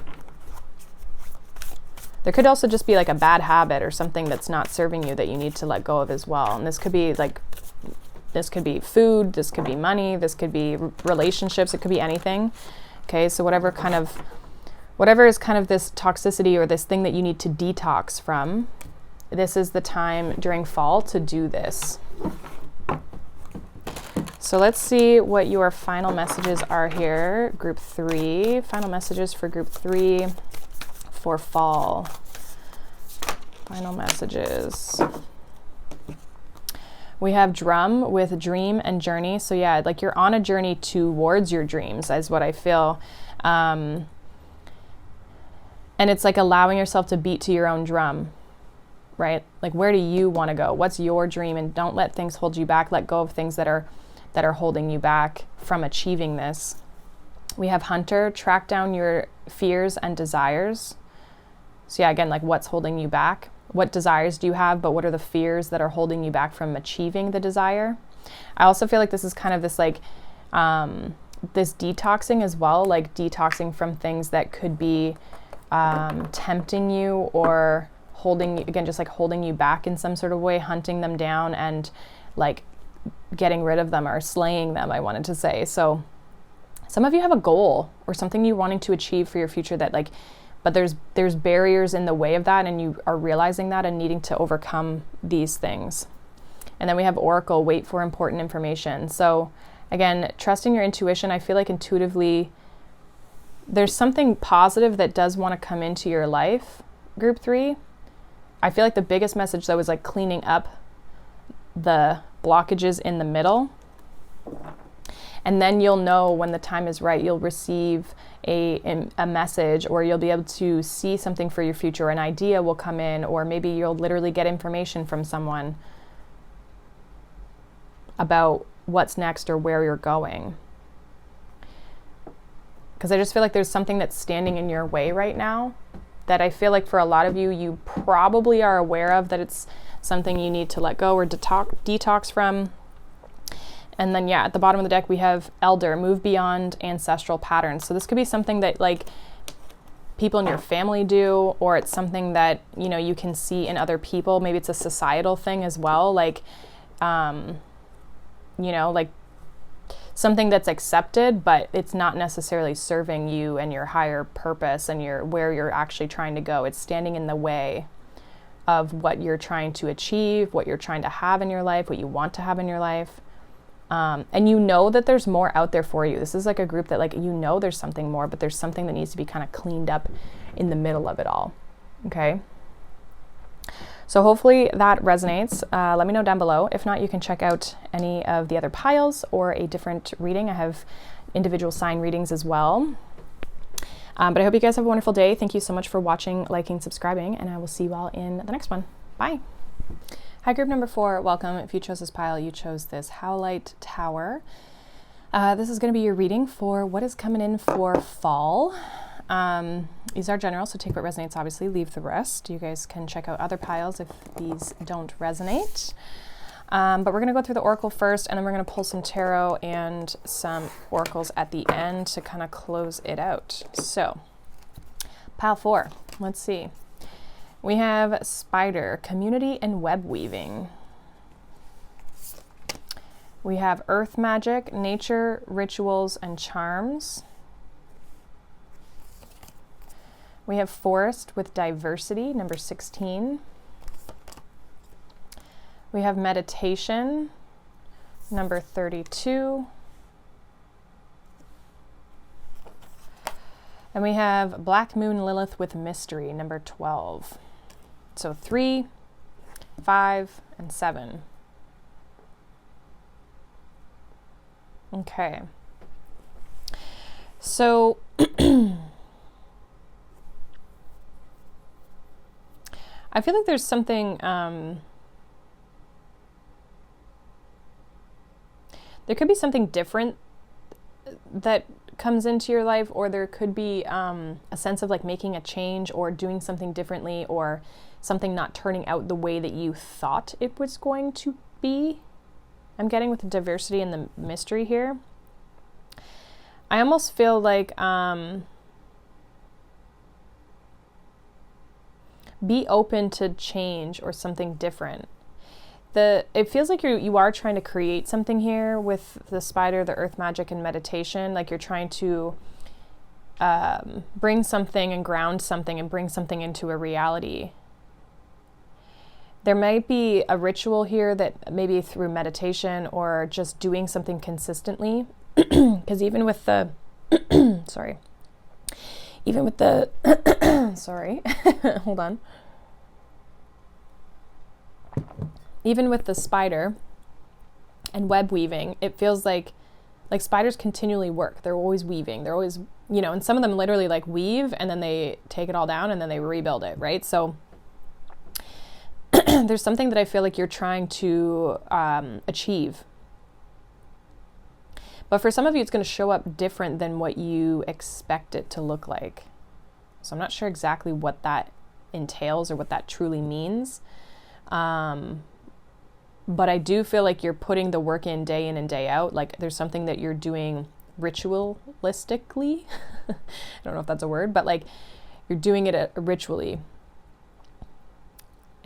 There could also just be like a bad habit or something that's not serving you that you need to let go of as well. And this could be like, this could be food, this could be money, this could be relationships, it could be anything. Okay, so whatever is kind of this toxicity or this thing that you need to detox from, this is the time during fall to do this. So let's see what your final messages are here. Group 3, final messages for group 3 for fall. Final messages. We have drum with dream and journey. So yeah, like you're on a journey towards your dreams is what I feel. And it's like allowing yourself to beat to your own drum, right? Like where do you want to go? What's your dream? And don't let things hold you back. Let go of things that are holding you back from achieving this. We have hunter, track down your fears and desires. So yeah, again, like what's holding you back? What desires do you have, but what are the fears that are holding you back from achieving the desire? I also feel like this is kind of this like, this detoxing as well, like detoxing from things that could be tempting you or holding you, again, just like holding you back in some sort of way, hunting them down and like getting rid of them or slaying them, I wanted to say. So some of you have a goal or something you're wanting to achieve for your future that like, but there's barriers in the way of that, and you are realizing that and needing to overcome these things. And then we have oracle, wait for important information. So again, trusting your intuition. I feel like intuitively there's something positive that does want to come into your life, group 3. I feel like the biggest message though is like cleaning up the blockages in the middle. And then you'll know when the time is right. You'll receive a message, or you'll be able to see something for your future. An idea will come in, or maybe you'll literally get information from someone about what's next or where you're going. Because I just feel like there's something that's standing in your way right now that I feel like for a lot of you, you probably are aware of, that it's something you need to let go or detox from. And then, yeah, at the bottom of the deck, we have elder, move beyond ancestral patterns. So this could be something that like people in your family do, or it's something that, you know, you can see in other people. Maybe it's a societal thing as well. Like, you know, like something that's accepted, but it's not necessarily serving you and your higher purpose and where you're actually trying to go. It's standing in the way of what you're trying to achieve, what you're trying to have in your life, what you want to have in your life. And you know that there's more out there for you. This is like a group that like, you know, there's something more, but there's something that needs to be kind of cleaned up in the middle of it all. Okay. So hopefully that resonates. Let me know down below. If not, you can check out any of the other piles or a different reading. I have individual sign readings as well. But I hope you guys have a wonderful day. Thank you so much for watching, liking, subscribing, and I will see you all in the next one. Bye. Hi, group number 4. Welcome. If you chose this pile, you chose this Howlite Tower. This is going to be your reading for what is coming in for fall. These are general, so take what resonates, obviously, leave the rest. You guys can check out other piles if these don't resonate. But we're going to go through the oracle first, and then we're going to pull some tarot and some oracles at the end to kind of close it out. So, pile 4, let's see. We have spider, community and web weaving. We have earth magic, nature, rituals, and charms. We have forest with diversity, number 16. We have meditation, number 32. And we have Black Moon Lilith with mystery, number 12. So 3, 5, and 7. Okay. So I feel like there's something, there could be something different that comes into your life, or there could be a sense of like making a change or doing something differently, or something not turning out the way that you thought it was going to be. I'm getting with the diversity and the mystery here. I almost feel like be open to change or something different. It feels like you are trying to create something here with the spider, the earth magic, and meditation. Like you're trying to bring something and ground something and bring something into a reality. There might be a ritual here that maybe through meditation or just doing something consistently. Because even with the, sorry, sorry, hold on. Even with the spider and web weaving, it feels like spiders continually work. They're always weaving. They're always, and some of them literally like weave and then they take it all down and then they rebuild it, right? So there's something that I feel like you're trying to achieve. But for some of you, it's going to show up different than what you expect it to look like. So I'm not sure exactly what that entails or what that truly means. But I do feel like you're putting the work in and day out. Like there's something that you're doing ritualistically. I don't know if that's a word, but like you're doing it ritually.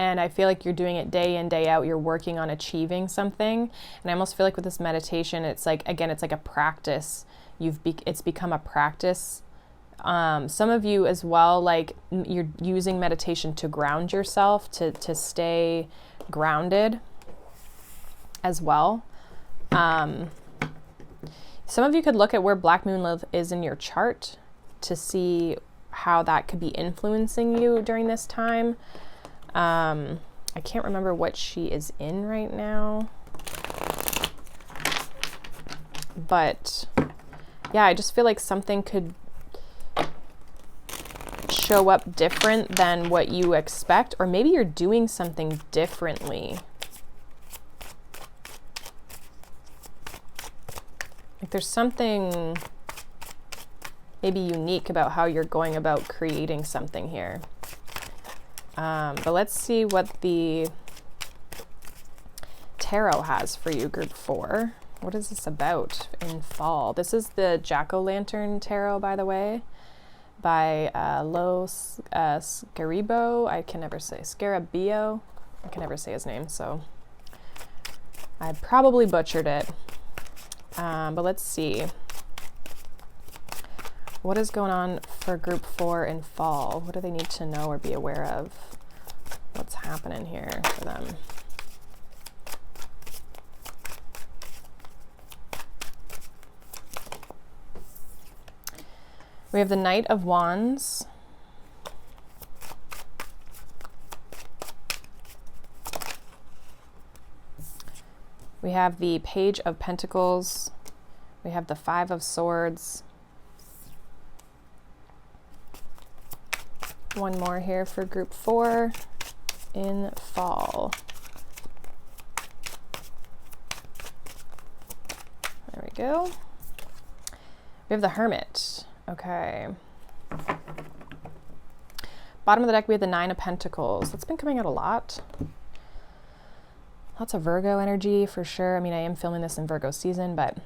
And I feel like you're doing it day in, day out. You're working on achieving something. And I almost feel like with this meditation, it's like, again, it's like a practice. It's become a practice. Some of you as well, like you're using meditation to ground yourself, to stay grounded as well. Some of you could look at where Black Moon Lilith is in your chart to see how that could be influencing you during this time. I can't remember what she is in right now, but yeah, I just feel like something could show up different than what you expect, or maybe you're doing something differently. Like there's something maybe unique about how you're going about creating something here. But let's see what the tarot has for you, group 4. What is this about in fall? This is the Jack-o'-lantern tarot, by the way, by Scarabeo. I can never say Scarabeo. I can never say his name, so I probably butchered it. But let's see. What is going on for group 4 in fall? What do they need to know or be aware of? What's happening here for them? We have the Knight of Wands. We have the Page of Pentacles. We have the Five of Swords. One more here for group 4 in fall. There we go. We have the Hermit. Okay. Bottom of the deck, we have the Nine of Pentacles. That's been coming out a lot. Lots of Virgo energy for sure. I mean, I am filming this in Virgo season, but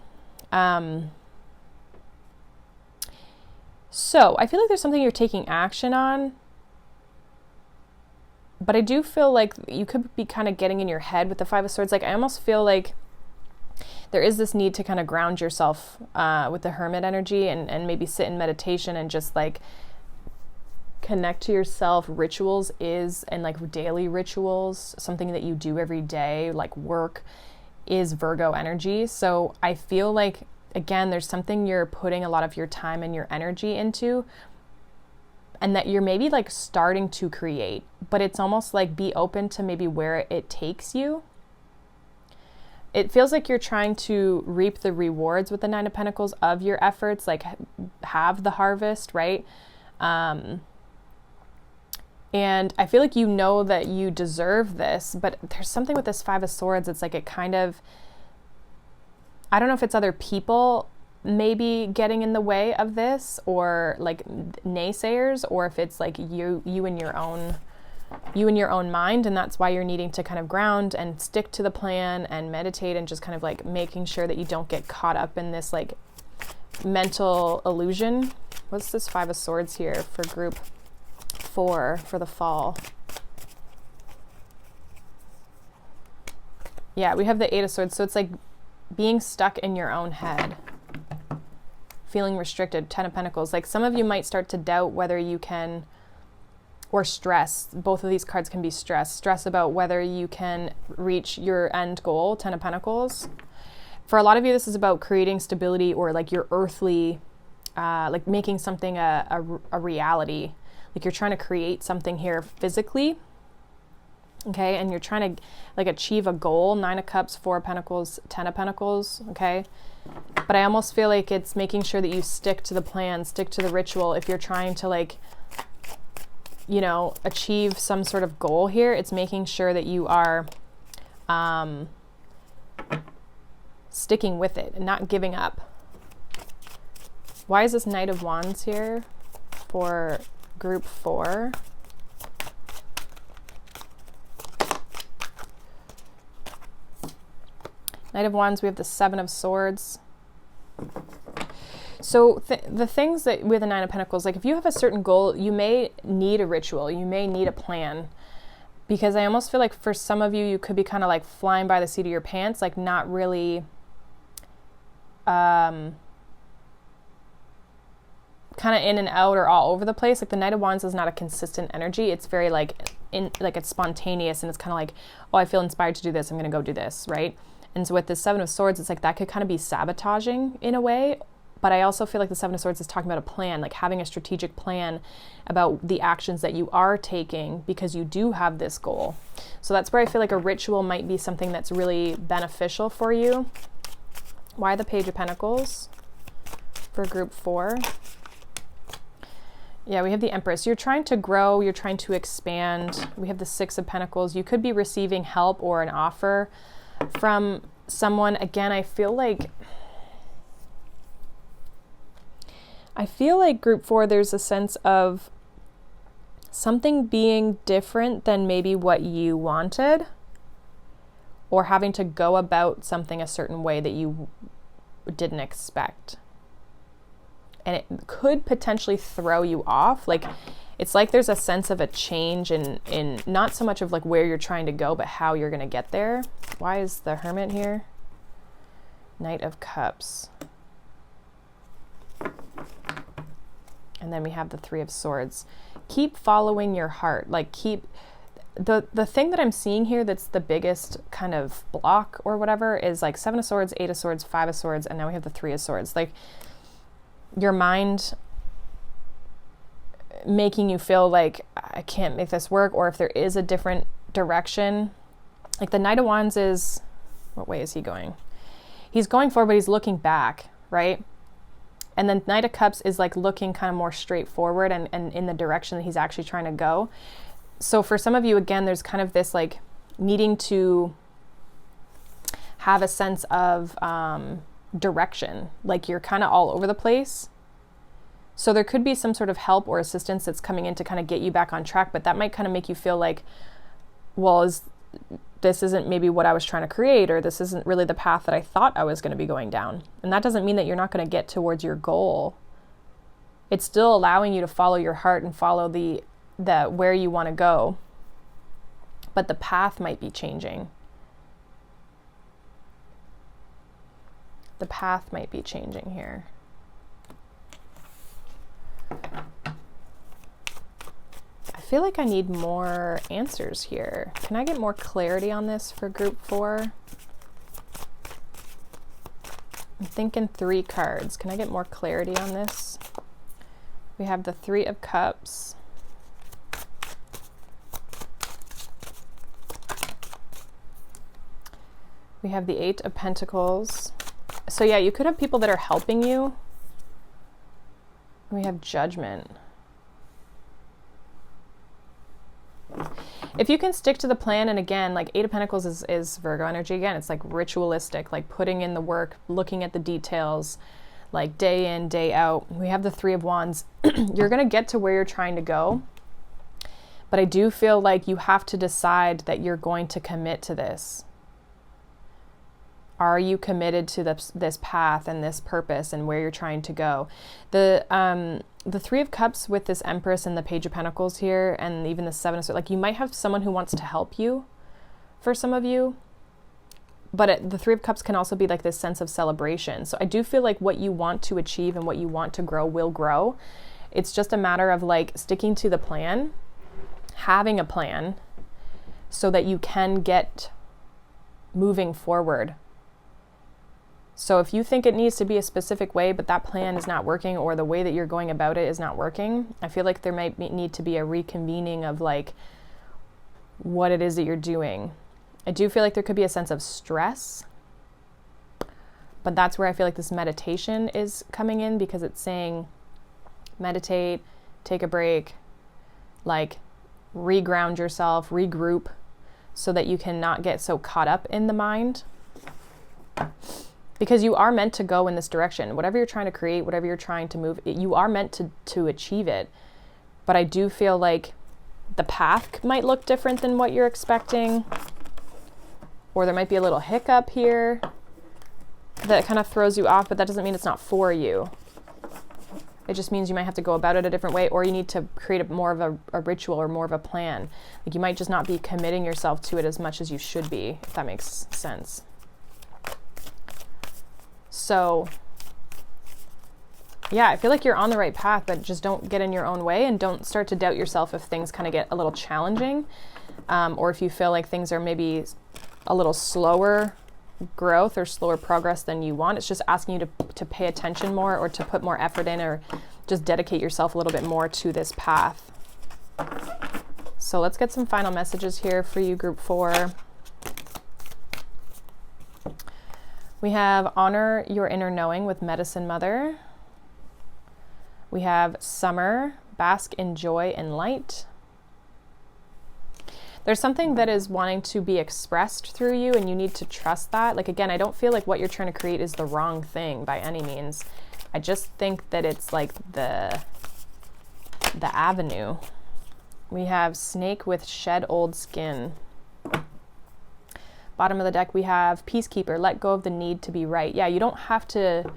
so I feel like there's something you're taking action on, but I do feel like you could be kind of getting in your head with the Five of Swords. Like, I almost feel like there is this need to kind of ground yourself with the Hermit energy and maybe sit in meditation and just like connect to yourself. Rituals and like daily rituals, something that you do every day, like work, is Virgo energy. So I feel like, again, there's something you're putting a lot of your time and your energy into, and that you're maybe like starting to create, but it's almost like be open to maybe where it takes you. It feels like you're trying to reap the rewards with the Nine of Pentacles of your efforts, like have the harvest, right? And I feel like you know that you deserve this, but there's something with this Five of Swords. It's like it kind of, I don't know if it's other people maybe getting in the way of this, or like naysayers, or if it's like you in your own mind, and that's why you're needing to kind of ground and stick to the plan and meditate and just kind of like making sure that you don't get caught up in this like mental illusion. What's this Five of Swords here for group 4 for the fall? Yeah, we have the Eight of Swords. So it's like being stuck in your own head, feeling restricted. Ten of Pentacles. Like some of you might start to doubt whether you can, or stress. Both of these cards can be stress about whether you can reach your end goal. Ten of Pentacles. For a lot of you, this is about creating stability, or like your earthly, like making something a reality. Like you're trying to create something here physically, okay? And you're trying to like achieve a goal. Nine of Cups, Four of Pentacles, Ten of Pentacles, okay? But I almost feel like it's making sure that you stick to the plan, stick to the ritual. If you're trying to like, you know, achieve some sort of goal here, it's making sure that you are sticking with it and not giving up. Why is this Knight of Wands here for group 4? Knight of Wands, we have the Seven of Swords. So the things that with the Nine of Pentacles, like if you have a certain goal, you may need a ritual, you may need a plan, because I almost feel like for some of you, you could be kind of like flying by the seat of your pants, like not really kind of in and out or all over the place. Like the Knight of Wands is not a consistent energy. It's very like it's spontaneous, and it's kind of like, oh, I feel inspired to do this, I'm going to go do this, right? And so with the Seven of Swords, it's like that could kind of be sabotaging in a way. But I also feel like the Seven of Swords is talking about a plan, like having a strategic plan about the actions that you are taking because you do have this goal. So that's where I feel like a ritual might be something that's really beneficial for you. Why the Page of Pentacles for group 4? Yeah, we have the Empress. You're trying to grow, you're trying to expand. We have the Six of Pentacles. You could be receiving help or an offer from someone. Again, I feel like group 4, there's a sense of something being different than maybe what you wanted, or having to go about something a certain way that you didn't expect. And it could potentially throw you off. Like, it's like there's a sense of a change in not so much of like where you're trying to go, but how you're going to get there. Why is the Hermit here? Knight of Cups. And then we have the Three of Swords. Keep following your heart. Like keep, the thing that I'm seeing here that's the biggest kind of block or whatever is like Seven of Swords, Eight of Swords, Five of Swords, and now we have the Three of Swords. Like your mind making you feel like I can't make this work, or if there is a different direction. Like the Knight of Wands is, what way is he going? He's going forward, but he's looking back, right? And then Knight of Cups is like looking kind of more straightforward and in the direction that he's actually trying to go. So for some of you, again, there's kind of this like needing to have a sense of direction. Like you're kind of all over the place. So there could be some sort of help or assistance that's coming in to kind of get you back on track, but that might kind of make you feel like, well, this isn't maybe what I was trying to create, or this isn't really the path that I thought I was going to be going down. And that doesn't mean that you're not going to get towards your goal. It's still allowing you to follow your heart and follow the where you want to go. But the path might be changing. The path might be changing here. I feel like I need more answers here. Can I get more clarity on this for group 4? I'm thinking 3 cards. Can I get more clarity on this? We have the 3 of Cups. We have the 8 of Pentacles. So yeah, you could have people that are helping you. We have Judgment. If you can stick to the plan, and again, like 8 of Pentacles is Virgo energy again. It's like ritualistic, like putting in the work, looking at the details, like day in, day out. We have the 3 of Wands. You're going to get to where you're trying to go. But I do feel like you have to decide that you're going to commit to this. Are you committed to this path and this purpose and where you're trying to go? The 3 of Cups with this Empress and the Page of Pentacles here, and even the 7 of Swords, like you might have someone who wants to help you for some of you, but the 3 of Cups can also be like this sense of celebration. So I do feel like what you want to achieve and what you want to grow will grow. It's just a matter of like sticking to the plan, having a plan so that you can get moving forward. So if you think it needs to be a specific way, but that plan is not working, or the way that you're going about it is not working, I feel like there might need to be a reconvening of like what it is that you're doing. I do feel like there could be a sense of stress, but that's where I feel like this meditation is coming in, because it's saying meditate, take a break, like reground yourself, regroup, so that you can not get so caught up in the mind. Because you are meant to go in this direction. Whatever you're trying to create, whatever you're trying to move, you are meant to achieve it. But I do feel like the path might look different than what you're expecting. Or there might be a little hiccup here that kind of throws you off, but that doesn't mean it's not for you. It just means you might have to go about it a different way, or you need to create more of a ritual or more of a plan. Like you might just not be committing yourself to it as much as you should be, if that makes sense. So yeah, I feel like you're on the right path, but just don't get in your own way, and don't start to doubt yourself if things kind of get a little challenging, or if you feel like things are maybe a little slower growth or slower progress than you want. It's just asking you to pay attention more, or to put more effort in, or just dedicate yourself a little bit more to this path. So let's get some final messages here for you, group 4. We have honor your inner knowing with Medicine Mother. We have summer, bask in joy and light. There's something that is wanting to be expressed through you, and you need to trust that. Like, again, I don't feel like what you're trying to create is the wrong thing by any means. I just think that it's like the avenue. We have snake with shed old skin. Bottom of the deck, we have peacekeeper, let go of the need to be right. Yeah, you don't have to,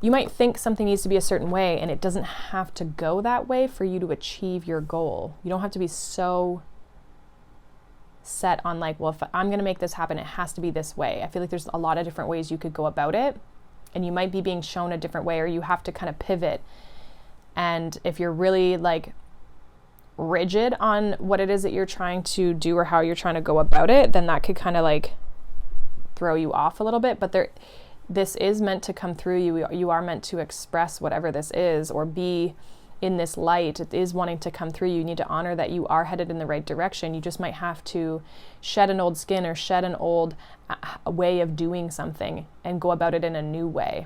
you might think something needs to be a certain way, and it doesn't have to go that way for you to achieve your goal. You don't have to be so set on like, well, if I'm going to make this happen, it has to be this way. I feel like there's a lot of different ways you could go about it, and you might be being shown a different way, or you have to kind of pivot. And if you're really like rigid on what it is that you're trying to do or how you're trying to go about it, then that could kind of like throw you off a little bit. But this is meant to come through you. You are meant to express whatever this is, or be in this light. It is wanting to come through you. You need to honor that you are headed in the right direction. You just might have to shed an old skin, or shed an old way of doing something, and go about it in a new way,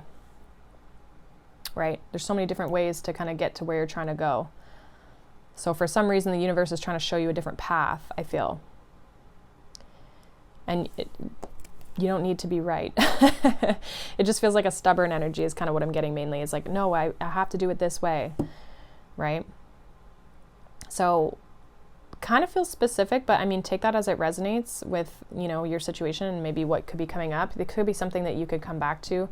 right? There's so many different ways to kind of get to where you're trying to go. So for some reason, the universe is trying to show you a different path, I feel. And you don't need to be right. It just feels like a stubborn energy is kind of what I'm getting mainly. It's like, no, I have to do it this way, right? So kind of feels specific, but I mean, take that as it resonates with, you know, your situation and maybe what could be coming up. It could be something that you could come back to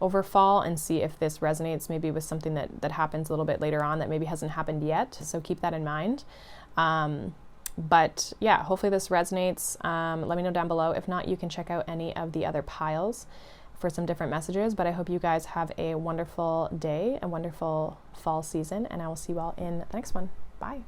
over fall and see if this resonates maybe with something that happens a little bit later on that maybe hasn't happened yet. So keep that in mind. But yeah, hopefully this resonates. Let me know down below. If not, you can check out any of the other piles for some different messages. But I hope you guys have a wonderful day, a wonderful fall season, and I will see you all in the next one. Bye.